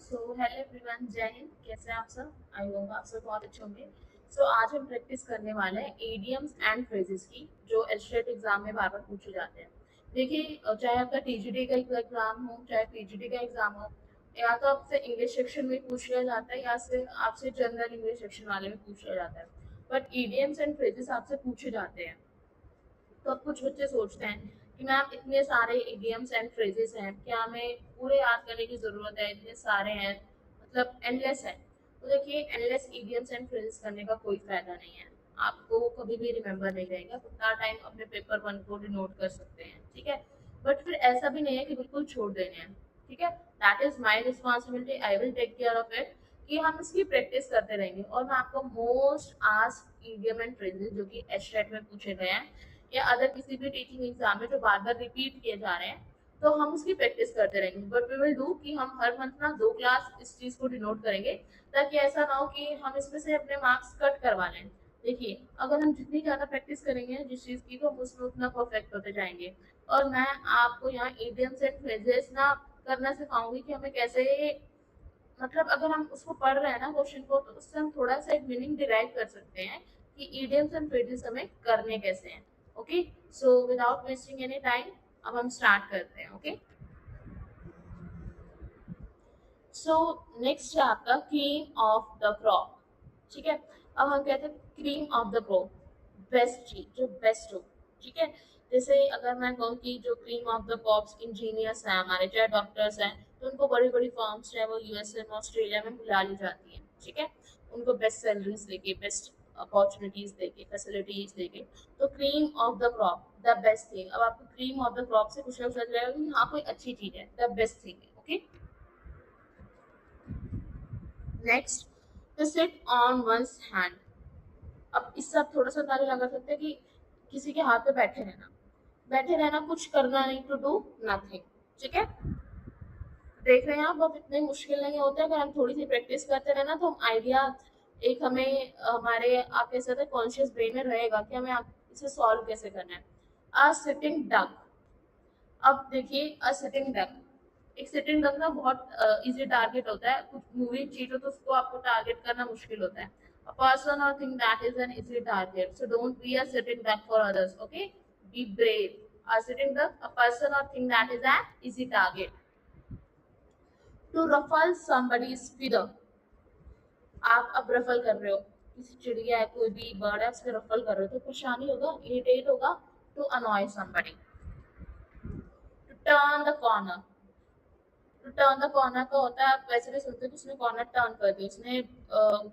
So hello everyone, जय हिंद। कैसे हैं आप सब? आई होप आप सब बहुत अच्छे होंगे। सो आज हम प्रैक्टिस करने वाले हैं इडियम्स एंड फ्रेजेस की, जो एसटेट एग्जाम में बार बार पूछे जाते हैं। देखिए, चाहे आपका टीजीडी का एग्जाम हो, चाहे पीजीडी का एग्जाम हो, या तो आपसे इंग्लिश सेक्शन में पूछ लिया जाता है या से आपसे जनरल इंग्लिश सेक्शन वाले में पूछ लिया जाता है। बट इडियम्स एंड फ्रेजेस आपसे पूछे जाते हैं। तो अब कुछ बच्चे सोचते हैं कि मैम इतने सारे इडियम्स एंड फ्रेजेस हैं, क्या हमें पूरे याद करने की जरूरत है? इतने सारे हैं, मतलब एंडलेस है। तो देखिए, एंडलेस इडियम्स एंड फ्रेजेस करने का कोई फायदा नहीं है। आपको कभी भी रिमेम्बर नहीं रहेगा। उतना टाइम अपने पेपर वन को डिनोट कर सकते हैं, ठीक है। बट फिर ऐसा भी नहीं है कि बिल्कुल छोड़ देने हैं, ठीक है। That is my responsibility, I will take care of it, कि हम इसकी प्रैक्टिस करते रहेंगे। और मैं आपको most asked idiom and phrases जो कि एशटेट में पूछे गए हैं या अदर किसी भी टीचिंग एग्जाम में जो बार बार रिपीट किए जा रहे हैं, तो हम उसकी प्रैक्टिस करते रहेंगे। बट वी विल डू कि हम हर मंथ ना 2 क्लास इस चीज को डिनोट करेंगे, ताकि ऐसा ना हो कि हम इसमें से अपने मार्क्स कट करवा लें। देखिए, अगर हम जितनी ज्यादा प्रैक्टिस करेंगे जिस चीज की, तो हम उसमें उतना परफेक्ट होते जाएंगे। और मैं आपको यहाँ इडियम्स एंड फ्रेजेस ना करना सिखाऊंगी कि हमें कैसे, मतलब अगर हम उसको पढ़ रहे हैं ना क्वेश्चन को, तो उससे हम थोड़ा सा एक मीनिंग डिराइव कर सकते हैं कि इडियम्स एंड फ्रेजेस हमें करने कैसे हैं। Okay, so without wasting any time, अब हम स्टार्ट करते हैं। ओके, सो नेक्स्ट है आपका क्रीम ऑफ द क्रॉप, ठीक है। अब हम कहते हैं cream of the crop, best चीज जो बेस्ट हो, ठीक है। जैसे अगर मैं कहूँ कि जो cream of the crops engineers हैं हमारे, चाहे डॉक्टर्स हैं, तो उनको बड़ी बड़ी फर्म्स चाहे वो यूएसए में ऑस्ट्रेलिया में बुला ली जाती है, ठीक है। उनको बेस्ट सैलरीज देके, बेस्ट अपॉर्चुनिटीज देके, फैसिलिटीज देके। तो cream of the crop, the best thing. अब आपको क्रीम ऑफ द क्रॉप से कुछ लोग सोच रहे हो कि हाँ कोई अच्छी चीज है, द बेस्ट थिंग है। Okay, next, to sit on one's hand। अब इससे आप थोड़ा सा अंदाजा लगा सकते हैं कि किसी के हाथ पे बैठे रहना, बैठे रहना, कुछ करना नहीं, टू डू नथिंग, ठीक है। देख रहे हैं आप, अब इतने मुश्किल नहीं होते। अगर हम थोड़ी सी प्रैक्टिस करते रहे ना, तो हम आइडिया एक हमें हमारे, आप कह सकते हैं कॉन्शियस ब्रेन में रहेगा कि हमें इसे सॉल्व कैसे करना है। A sitting duck. अब देखिए, अ सिटिंग डक, एक सिटिंग डक ना बहुत इजी टारगेट होता है। कुछ मूवी चीज हो तो उसको आपको टारगेट करना मुश्किल होता है। A person or thing that is an easy target. So don't be a sitting duck for others. Okay? Be brave. A sitting duck, a person or thing that is an easy target. To ruffle somebody's feather। आप अब रफल कर रहे हो, किसी चिड़िया है, कोई भी बर्ड है, उसके रफल कर रहे हो, तो परेशानी होगा, इरिटेट होगा। To annoy somebody। To turn the corner। Turn the corner का होता है, आप वैसे भी सुनते हो कि उसने कॉर्नर टर्न कर दी, उसने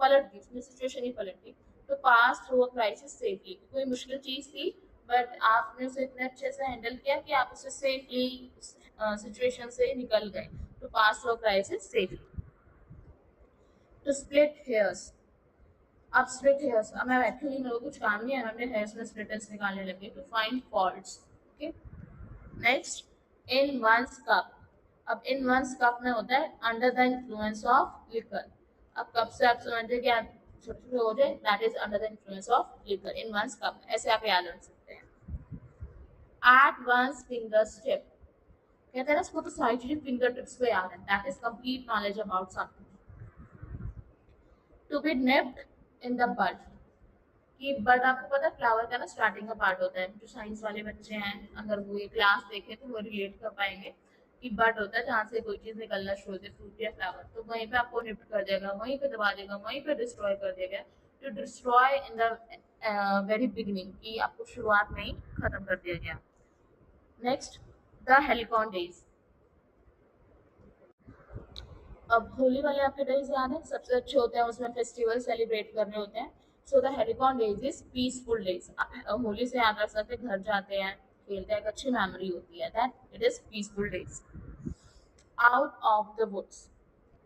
पलट दी, उसने सिचुएशन ही पलट दी। तो pass through a crisis safely, कोई मुश्किल चीज थी, बट आपने उसे इतने अच्छे से हैंडल किया कि आप उसे सेफली सिचुएशन से निकल गए। तो pass through a crisis safely. To split hairs. अब स्प्लिट हेयर्स, अब मैं बैठी हुई, मेरे को कुछ काम नहीं है, मैं अपने हेयर्स में स्प्लिटर्स निकालने लगी। To find faults. Okay, next, in one's cup. अब इन वंस कप में होता है under the influence of liquor. अब कप से आप समझते हैं क्या छोटे छोटे हो जाए, that is under the influence of liquor, in one's cup, ऐसे आप याद रख सकते हैं। एट वंस फिंगर टिप, कहते हैं ना इसको, तो सारी चीजें फिंगर टिप्स पे याद है, that is complete knowledge about something. To be nipped in the bud, कि बट आपको पता है फ्लावर का ना स्टार्टिंग का पार्ट होता है। जो साइंस वाले बच्चे हैं, अगर वो ये क्लास देखें तो वो रिलेट कर पाएंगे कि बट होता है जहाँ से कोई चीज निकलना शुरू होती है, फ्रूट या फ्लावर। तो वहीं पे आपको निप्ट कर देगा, वहीं पे दबा देगा, वहीं पे डिस्ट्रॉय कर देगा। To destroy in the very beginning, कि आपको शुरुआत में ही खत्म कर दिया गया। Next, the halcyon days. अब होली वाले आपके डेज याद है, सबसे अच्छे होते हैं, उसमें फेस्टिवल सेलिब्रेट कर रहे होते हैं। So the halcyon days is peaceful days. Holi से याद रख सकते हैं, घर जाते हैं, खेलते हैं, एक अच्छी मेमोरी होती है, that it is peaceful days. Out of the woods.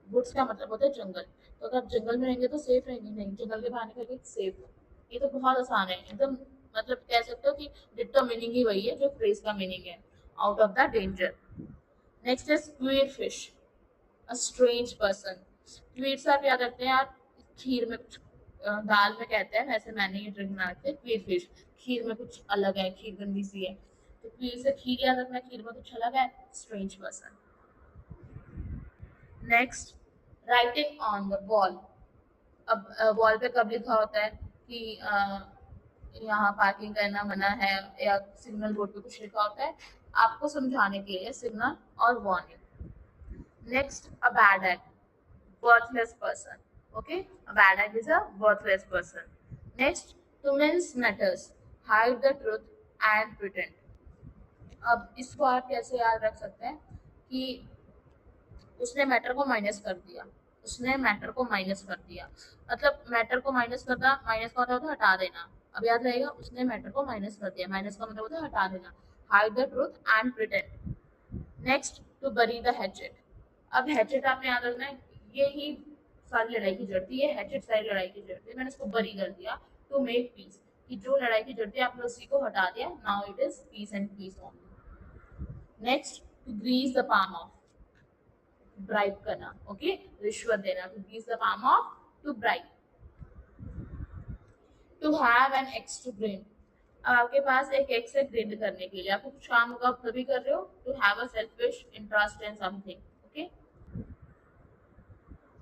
Woods का मतलब होता है जंगल। तो अगर आप जंगल में रहेंगे तो सेफ रहेंगे, नहीं जंगल के बाहर निकल के सेफ हो। ये तो बहुत आसान है एकदम, मतलब कह सकते हो कि डिट्टो मीनिंग ही वही है जो फ्रेज का मीनिंग है, out of the danger. Next is queer fish, a strange person. Tweets आप याद रखते हैं यार, खीर में कुछ दाल में कहते हैं, वैसे मैंने ये ड्रिंक बना रखी है क्वीर फिश। खीर में कुछ अलग है, खीर गंदी सी है, तो क्वीर से खीर याद रखना, खीर में कुछ अलग है, strange person. Next, writing on the wall. अब वॉल पे कब लिखा होता है कि यहाँ पार्किंग करना मना है, या सिग्नल बोर्ड पे कुछ लिखा होता है आपको समझाने के लिए, सिग्नल और warning. Next, a bad act, worthless person. Okay, a bad egg is a worthless person. Next, to mince matters, hide the truth and pretend. अब इसको आप कैसे याद रख सकते हैं कि उसने मैटर को माइनस कर दिया, उसने मैटर को माइनस कर दिया, मतलब मैटर को माइनस करना, माइनस का मतलब होता है हटा देना। अब याद रहेगा, उसने मैटर को माइनस कर दिया, माइनस का मतलब होता है हटा देना। Hide the truth and pretend. Next, to bury the hatchet. अब हैचेट आपने याद रखना है, ये ही सारी लड़ाई की जड़ थी, ये हैचेट सारी लड़ाई की जड़ थी, मैंने इसको बरी कर दिया टू मेक पीस, कि जो लड़ाई की जड़ थी आपने उसी को हटा दिया, now it is peace and peace only. Next, to grease the palm of, bribe करना, ओके, रिश्वत देना, to grease the palm of, to bribe. To have an axe to grind. अब आपके पास एक एक्स है ग्रिन करने के लिए, आपको कुछ काम होगा आप तभी कर रहे हो। To have a selfish interest in something, okay.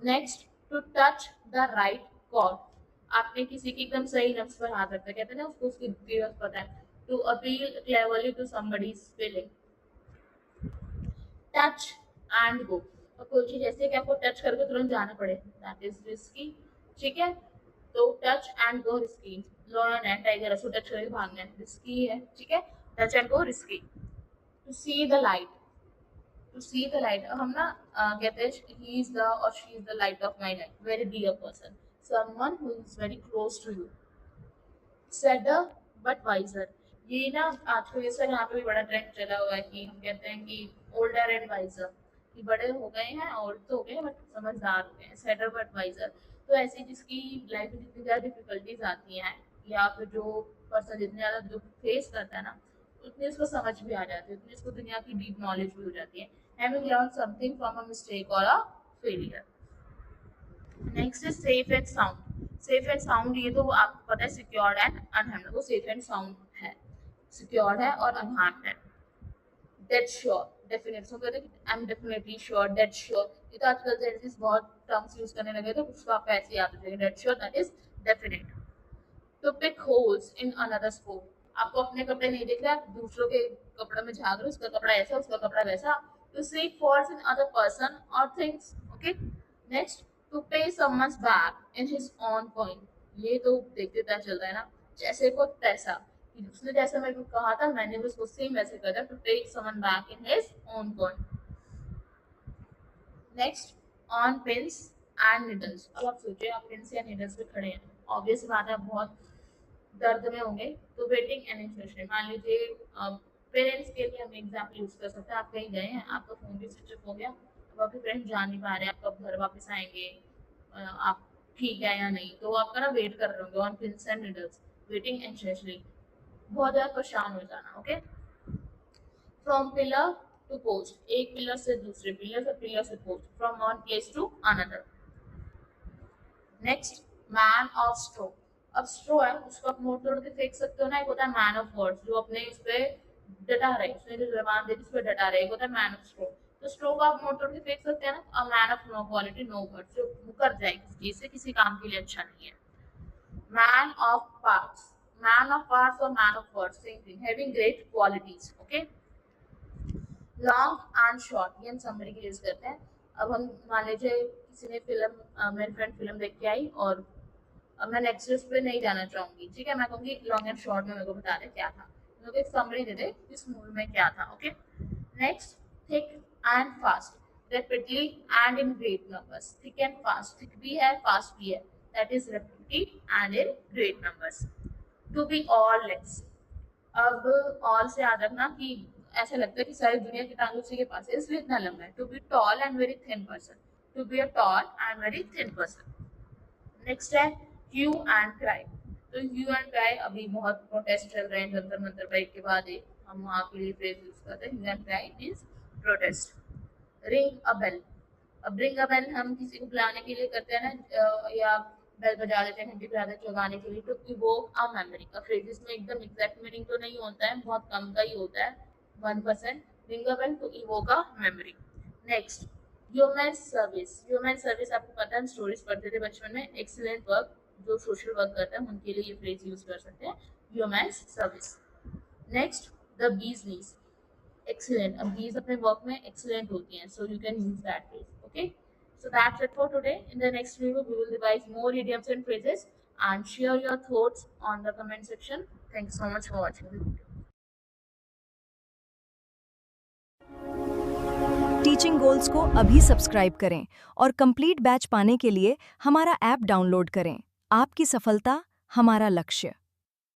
Next, to touch the right chord. आपने किसी की एकदम सही नफ्स पर हाथ रखा, कहते हैं ना उसको उसकी डिटेल्स पता है। To appeal cleverly to somebody's feeling. Touch and go. और कोई चीज ऐसी है कि आपको टच करके तुरंत जाना पड़े, दैट इज रिस्की। ठीक है, तो touch and go risky. Lion है, टाइगर, उसको टच करके भागना है, रिस्की है। ठीक है, touch and go risky. To see the light, to see the light, हम ना कहते हैं ही इज द और she is the light of my life, very dear person, someone who is very close to you. Sadder but wiser. ये ना आजकल ये sir यहाँ पे भी बड़ा ट्रेंड चला हुआ है कि हम कहते हैं कि ओल्डर एंड वाइजर, कि बड़े हो गए हैं, ओल्ड तो हो गए हैं बट समझदार हो गए हैं। सेडर बट वाइजर, तो ऐसी जिसकी लाइफ में जितनी ज़्यादा डिफिकल्टीज आती हैं, या फिर जो पर्सन जितने ज़्यादा दुख फेस करता है ना, उतनी उसको समझ भी आ जाती है, उतनी उसको दुनिया की डीप नॉलेज भी हो जाती है। Having learn something from a mistake और a failure. Next is safe and sound. Safe and sound, ये तो आपको पता है सिक्योर्ड एंड अनहार्म्ड, वो सेफ एंड साउंड है, सिक्योर्ड है और अनहार्म्ड है। डेड श्योर, डेफिनेट, सो कहते हैं I am definitely sure, dead sure. ये तो आजकल जेंट्स बहुत टर्म्स यूज करने लगे, तो कुछ तो आपको ऐसे याद रखेगा, dead sure that is definite. To pick holes in another sport. आपको अपने कपड़े नहीं दिख रहे, आप दूसरों के कपड़े में झाँक रहे हो, उसका कपड़ा ऐसा, उसका कपड़ा वैसा। To see falls in other person और things, okay. Next, to pay someone's back in his own coin. ये तो देखते पता चल रहा है ना, जैसे को तैसा, कि उसने जैसा मेरे को कहा था मैंने भी उसको सेम वैसे कर दिया। To take someone back in his own coin. Next, on pins and needles. अब आप सोचिए, आप पिन्स या निडल्स पे खड़े हैं, ऑब्वियस बात है आप बहुत दर्द में होंगे। तो वेटिंग एंड इंटरेस्टेड, मान लीजिए पेरेंट्स के लिए हम एग्जाम्पल यूज कर सकते हैं। आप कहीं गए हैं, आपका फोन भी स्विच ऑफ हो गया, अब आपके फ्रेंड्स जा नहीं पा रहे, आप कब घर वापस आएंगे, आप ठीक है या नहीं, तो आपका ना वेट कर रहे होंगे on pins and needles, waiting anxiously, बहुत ज्यादा परेशान हो जाना, okay. From pillar to post, एक पिलर से दूसरे पिलर, से पिलर से post, from one place to another. Next, man of straw. अब स्ट्रो है, उसको आप मोड़ तोड़ के फेंक सकते हो ना, एक होता है मैन ऑफ वर्ड्स, जो अपने उस पे डटा रहे, उसने जो जबान दे दी उस पे डटा रहे, एक होता है मैन ऑफ स्ट्रो। तो स्ट्रो को आप मोड़ तोड़ के फेंक सकते हैं ना। A man of no quality no words, जो मुकर जाए किसी चीज से, किसी काम के लिए अच्छा नहीं है। Man of parts, man of parts और man of words same thing, having great qualities, okay. Long and short, ये हम समरी के लिए यूज करते हैं। अब हम मान लीजिए किसी ने फिल्म, मेरी फ्रेंड फिल्म देख के आई, और अब मैं नेक्स्ट उस पे नहीं जाना चाहूंगी, ठीक है, मैं कहूंगी लॉन्ग एंड शॉर्ट में मेरे को बता दे क्या था, मेरे को एक समरी दे दे इस मूवी में क्या था, okay. Next, thick and fast, rapidly and in great numbers. Thick and fast, thick भी है फास्ट भी है, that is rapidly and in great numbers. To be all legs. अब ऑल से याद रखना कि ऐसा लगता है कि सारी दुनिया की टांग उसी के पास है, इसलिए इतना लंबा है। To be tall and very thin person, to be a tall and very thin person. Next है ह्यू एंड क्राई। तो ह्यू एंड क्राई, अभी बहुत प्रोटेस्ट चल रहे हैं जंतर मंतर पर, एक के बाद एक हम वहाँ के लिए फ्रेज यूज करते हैं। Hue and cry means protest. Ring a bell. अब रिंग अ बेल हम किसी को बुलाने के लिए करते हैं ना, या बेल बजा देते हैं, घंटी बजा देते हैं जगाने के लिए। टू इवोक अ मेमोरी का फ्रेज, इसमें एकदम एग्जैक्ट मीनिंग तो नहीं होता है, बहुत कम का ही होता है, 1%। Ring a bell to evoke a memory. Next, human service आपको पता है, हम स्टोरीज पढ़ते थे बचपन में। एक्सीलेंट वर्क, जो सोशल वर्क करते हैं उनके लिए ये फ्रेज यूज कर सकते हैं, human service. Next, the bees knees, excellent. अब बीज अपने वर्क में excellent होती हैं, so you can use that phrase. Okay, so that's it for today. In the next video we will revise more idioms and phrases and share your thoughts on the comment section. Thanks so much for watching the video. Teaching goals को अभी subscribe करें और complete batch पाने के लिए हमारा app download करें। आपकी सफलता हमारा लक्ष्य।